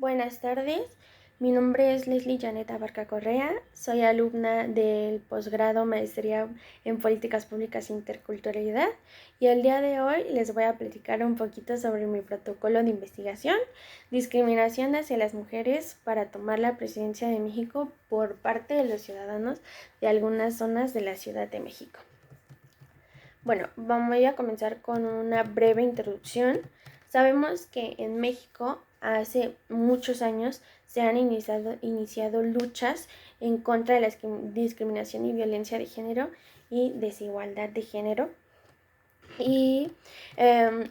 Buenas tardes, mi nombre es Leslie Janet Abarca Correa, soy alumna del posgrado Maestría en Políticas Públicas e Interculturalidad y el día de hoy les voy a platicar un poquito sobre mi protocolo de investigación, discriminación hacia las mujeres para tomar la presidencia de México por parte de los ciudadanos de algunas zonas de la Ciudad de México. Bueno, voy a comenzar con una breve introducción. Sabemos que en México hace muchos años se han iniciado luchas en contra de la discriminación y violencia de género y desigualdad de género. Y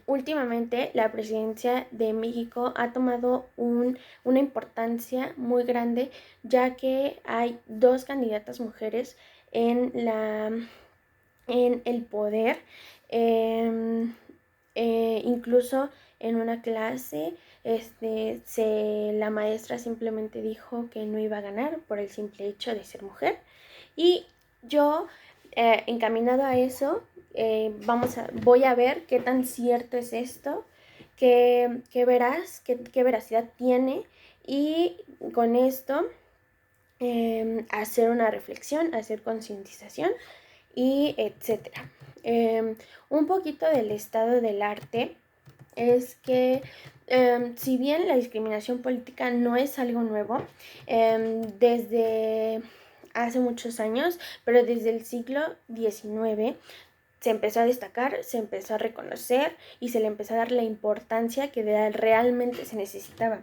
últimamente la presidencia de México ha tomado una importancia muy grande, ya que hay dos candidatas mujeres en el poder. Incluso en una clase la maestra simplemente dijo que no iba a ganar por el simple hecho de ser mujer. Y yo, encaminado a eso, voy a ver qué tan cierto es esto, qué veracidad tiene, y con esto hacer una reflexión, hacer concientización y etcétera. Un poquito del estado del arte es que si bien la discriminación política no es algo nuevo, desde hace muchos años, pero desde el siglo XIX se empezó a destacar, se empezó a reconocer y se le empezó a dar la importancia que realmente se necesitaba.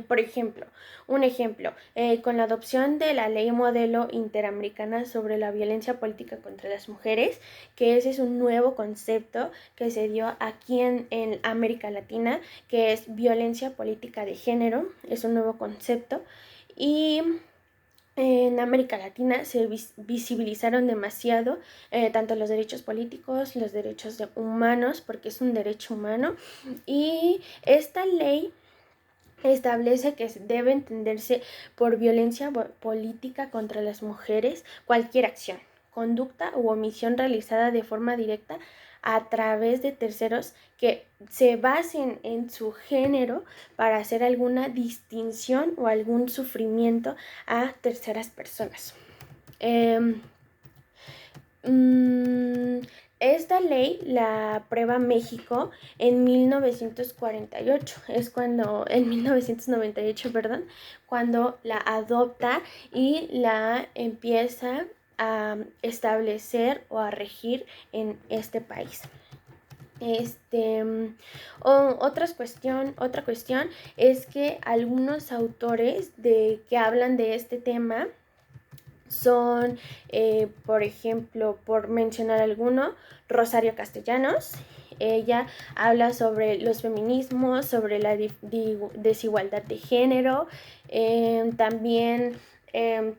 Por ejemplo, con la adopción de la Ley Modelo Interamericana sobre la Violencia Política contra las Mujeres, que ese es un nuevo concepto que se dio aquí en América Latina, que es violencia política de género, es un nuevo concepto, y en América Latina se visibilizaron demasiado tanto los derechos políticos, los derechos humanos, porque es un derecho humano, y esta ley establece que debe entenderse por violencia política contra las mujeres cualquier acción, conducta u omisión realizada de forma directa a través de terceros que se basen en su género para hacer alguna distinción o algún sufrimiento a terceras personas. Esta ley la aprueba México en 1948, en 1998, perdón, cuando la adopta y la empieza a establecer o a regir en este país. Otra cuestión es que algunos autores que hablan de este tema son, por ejemplo, por mencionar alguno, Rosario Castellanos. Ella habla sobre los feminismos, sobre la desigualdad de género, también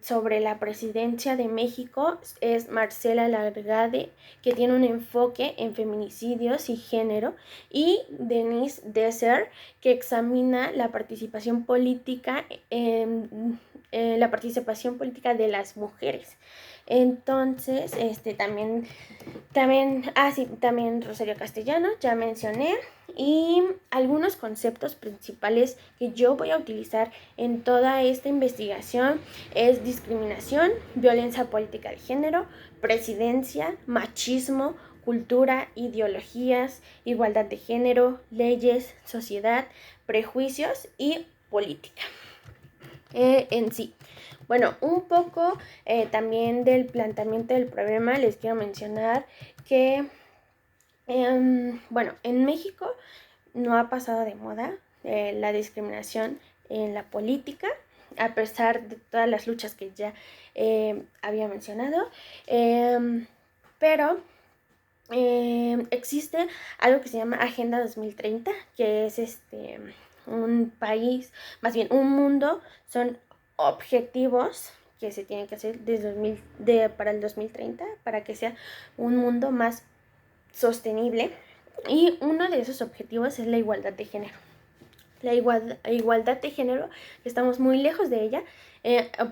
sobre la presidencia de México es Marcela Lagarde, que tiene un enfoque en feminicidios y género, y Denise Dresser, que examina la participación política de las mujeres. Entonces, también Rosario Castellano, ya mencioné, y algunos conceptos principales que yo voy a utilizar en toda esta investigación es discriminación, violencia política de género, presidencia, machismo, cultura, ideologías, igualdad de género, leyes, sociedad, prejuicios y política. En sí. Bueno, un poco también del planteamiento del problema les quiero mencionar que, en México no ha pasado de moda la discriminación en la política, a pesar de todas las luchas que ya había mencionado, pero existe algo que se llama Agenda 2030, que es un país, más bien un mundo, son objetivos que se tienen que hacer para el 2030 para que sea un mundo más sostenible, y uno de esos objetivos es la igualdad de género. La igualdad de género, estamos muy lejos de ella,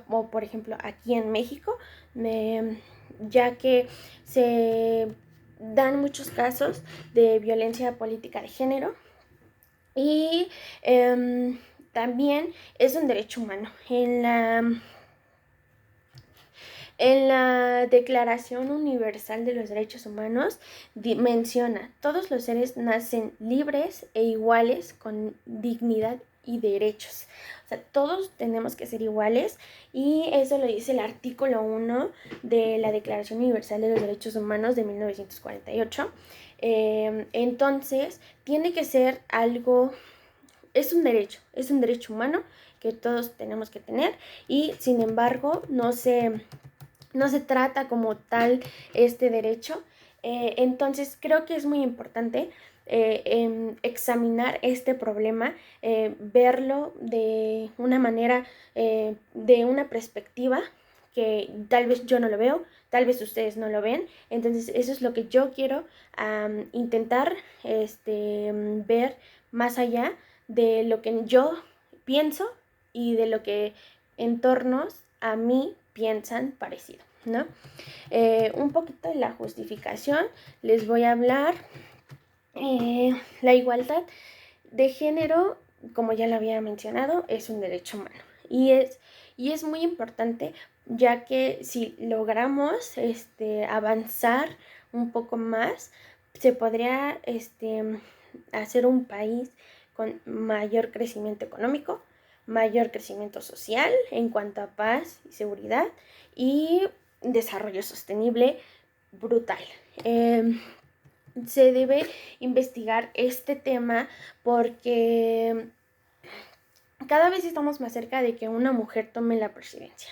o por ejemplo aquí en México, ya que se dan muchos casos de violencia política de género, y también es un derecho humano. En la Declaración Universal de los Derechos Humanos menciona: todos los seres nacen libres e iguales con dignidad y derechos. O sea, todos tenemos que ser iguales, y eso lo dice el artículo 1 de la Declaración Universal de los Derechos Humanos de 1948. Entonces, tiene que ser algo, es un derecho humano que todos tenemos que tener, y sin embargo no se trata como tal este derecho. Entonces creo que es muy importante examinar este problema, verlo de una manera, de una perspectiva que tal vez yo no lo veo, tal vez ustedes no lo ven. Entonces eso es lo que yo quiero intentar ver más allá de lo que yo pienso y de lo que entornos a mí piensan parecido, ¿no? Un poquito de la justificación, les voy a hablar. La igualdad de género, como ya lo había mencionado, es un derecho humano, y es muy importante, ya que si logramos avanzar un poco más, se podría hacer un país con mayor crecimiento económico, mayor crecimiento social en cuanto a paz y seguridad, y desarrollo sostenible brutal. Se debe investigar este tema porque cada vez estamos más cerca de que una mujer tome la presidencia.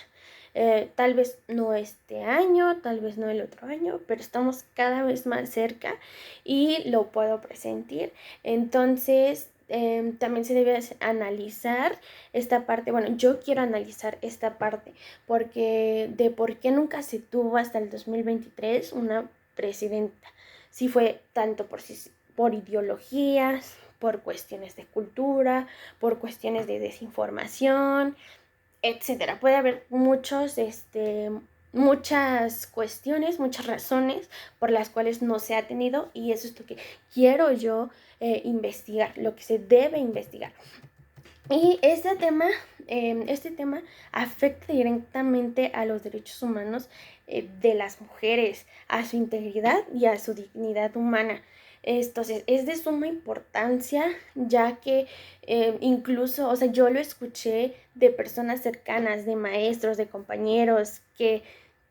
Tal vez no este año, tal vez no el otro año, pero estamos cada vez más cerca y lo puedo presentir. Entonces, también se debe analizar esta parte. Bueno, yo quiero analizar esta parte porque de por qué nunca se tuvo hasta el 2023 una presidenta. Si fue tanto por ideologías, por cuestiones de cultura, por cuestiones de desinformación, etcétera. Puede haber muchas cuestiones, muchas razones por las cuales no se ha tenido, y eso es lo que quiero yo investigar, lo que se debe investigar. Y este tema afecta directamente a los derechos humanos de las mujeres, a su integridad y a su dignidad humana. Entonces, es de suma importancia, ya que incluso, o sea, yo lo escuché de personas cercanas, de maestros, de compañeros, que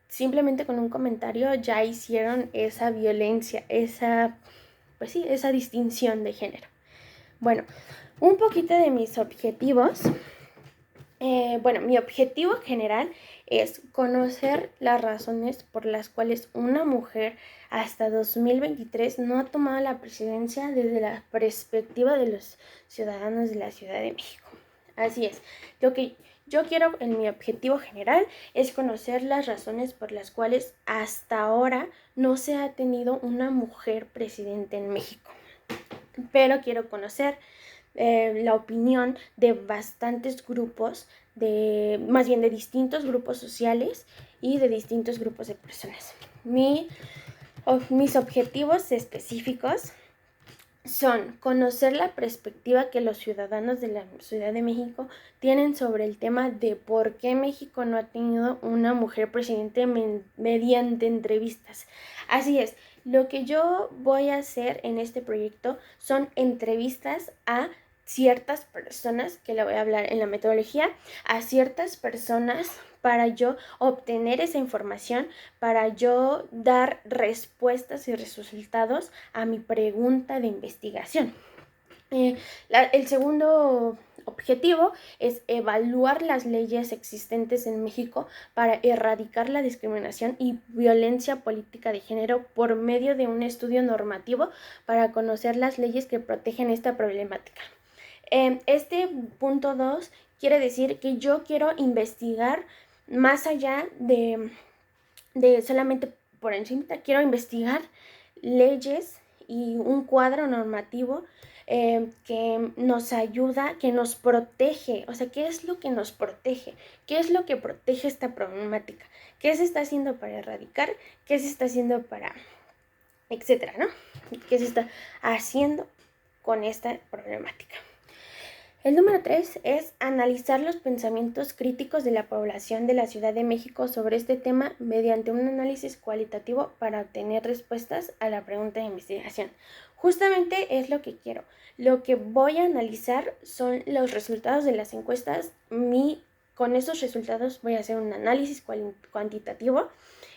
simplemente con un comentario ya hicieron esa violencia, esa distinción de género. Bueno, un poquito de mis objetivos. Mi objetivo general es conocer las razones por las cuales una mujer hasta 2023 no ha tomado la presidencia desde la perspectiva de los ciudadanos de la Ciudad de México. Así es, lo que yo quiero en mi objetivo general es conocer las razones por las cuales hasta ahora no se ha tenido una mujer presidente en México. Pero quiero conocer la opinión de bastantes grupos, más bien de distintos grupos sociales y de distintos grupos de personas. Mis objetivos específicos son conocer la perspectiva que los ciudadanos de la Ciudad de México tienen sobre el tema de por qué México no ha tenido una mujer presidente mediante entrevistas. Así es, lo que yo voy a hacer en este proyecto son entrevistas a ciertas personas, que le voy a hablar en la metodología, a ciertas personas, para yo obtener esa información, para yo dar respuestas y resultados a mi pregunta de investigación. El segundo objetivo es evaluar las leyes existentes en México para erradicar la discriminación y violencia política de género por medio de un estudio normativo para conocer las leyes que protegen esta problemática. Este punto 2 quiere decir que yo quiero investigar más allá de solamente por encima. Quiero investigar leyes y un cuadro normativo que nos ayuda, que nos protege. O sea, ¿qué es lo que nos protege? ¿Qué es lo que protege esta problemática? ¿Qué se está haciendo para erradicar? ¿Qué se está haciendo para, etcétera, ¿no? ¿Qué se está haciendo con esta problemática? El número 3 es analizar los pensamientos críticos de la población de la Ciudad de México sobre este tema mediante un análisis cualitativo para obtener respuestas a la pregunta de investigación. Justamente es lo que quiero. Lo que voy a analizar son los resultados de las encuestas. Con esos resultados voy a hacer un análisis cuantitativo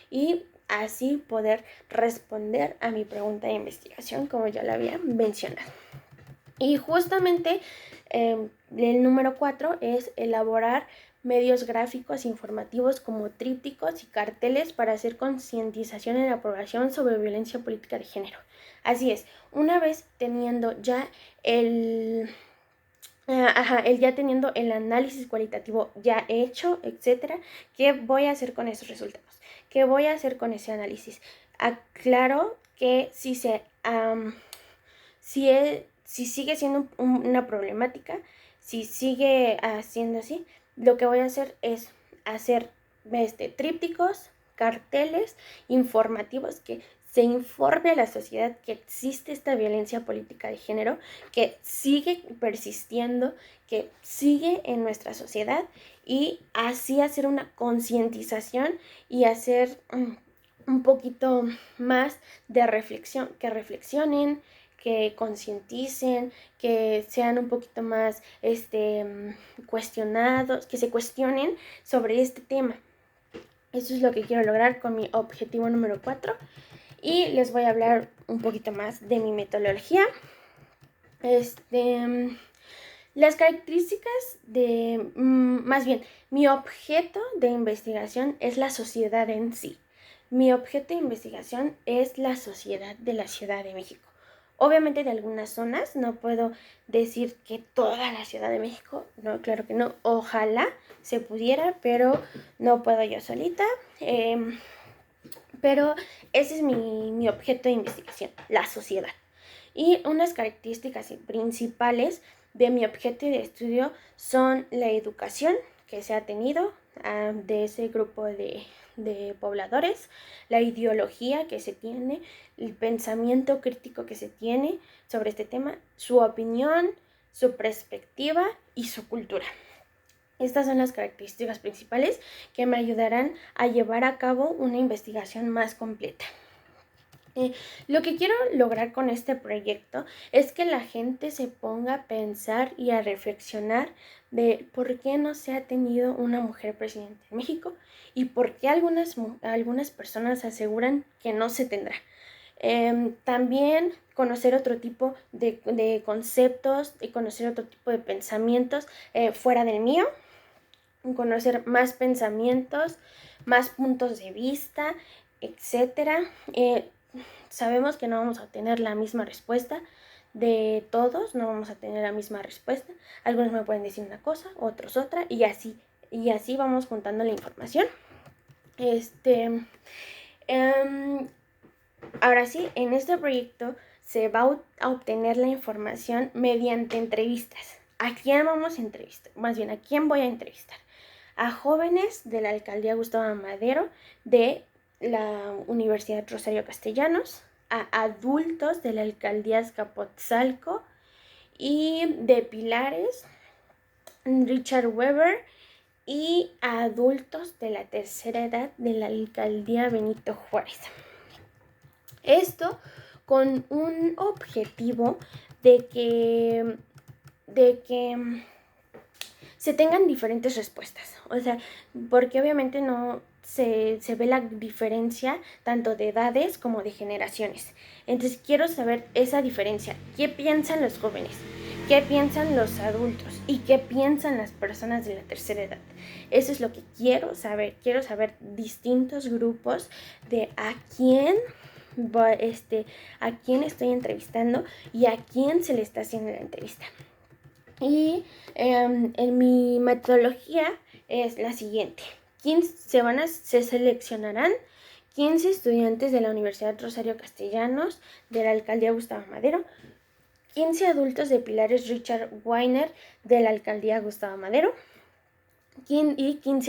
y así poder responder a mi pregunta de investigación, como ya la había mencionado. Y justamente el número 4 es elaborar medios gráficos informativos como trípticos y carteles para hacer concientización en la población sobre violencia política de género. Así es, una vez teniendo ya ya teniendo el análisis cualitativo ya hecho, etcétera, ¿qué voy a hacer con esos resultados? ¿Qué voy a hacer con ese análisis? Aclaro que si sigue siendo una problemática, si sigue siendo así, lo que voy a hacer es hacer trípticos, carteles informativos que se informe a la sociedad que existe esta violencia política de género, que sigue persistiendo, que sigue en nuestra sociedad, y así hacer una concientización y hacer un poquito más de reflexión, que reflexionen, que concienticen, que sean un poquito más cuestionados, que se cuestionen sobre este tema. Eso es lo que quiero lograr con mi objetivo número 4. Y les voy a hablar un poquito más de mi metodología. Las características más bien, mi objeto de investigación es la sociedad en sí. Mi objeto de investigación es la sociedad de la Ciudad de México. Obviamente de algunas zonas, no puedo decir que toda la Ciudad de México, no, claro que no, ojalá se pudiera, pero no puedo yo solita. Pero ese es mi objeto de investigación, la sociedad. Y unas características principales de mi objeto de estudio son la educación que se ha tenido de ese grupo de pobladores, la ideología que se tiene, el pensamiento crítico que se tiene sobre este tema, su opinión, su perspectiva y su cultura. Estas son las características principales que me ayudarán a llevar a cabo una investigación más completa. Lo que quiero lograr con este proyecto es que la gente se ponga a pensar y a reflexionar de por qué no se ha tenido una mujer presidenta en México y por qué algunas personas aseguran que no se tendrá. También conocer otro tipo de conceptos y conocer otro tipo de pensamientos fuera del mío, conocer más pensamientos, más puntos de vista, etcétera. Sabemos que no vamos a tener la misma respuesta de todos, no vamos a tener la misma respuesta. Algunos me pueden decir una cosa, otros otra, y así vamos juntando la información. Ahora sí, en este proyecto se va a obtener la información mediante entrevistas. ¿A quién vamos a entrevistar? Más bien, ¿a quién voy a entrevistar? A jóvenes de la Alcaldía Gustavo Amadero, de la Universidad Rosario Castellanos, a adultos de la Alcaldía Azcapotzalco y de Pilares, Richard Weber, y a adultos de la tercera edad de la Alcaldía Benito Juárez. Esto con un objetivo de que se tengan diferentes respuestas. O sea, porque obviamente no se ve la diferencia tanto de edades como de generaciones. Entonces quiero saber esa diferencia. ¿Qué piensan los jóvenes? ¿Qué piensan los adultos? ¿Y qué piensan las personas de la tercera edad? Eso es lo que quiero saber. Quiero saber distintos grupos de a quién estoy entrevistando y a quién se le está haciendo la entrevista. Y en mi metodología es la siguiente. Se seleccionarán 15 estudiantes de la Universidad Rosario Castellanos, de la Alcaldía Gustavo Amadero, 15 adultos de Pilares Richard Weiner, de la Alcaldía Gustavo Amadero, y 15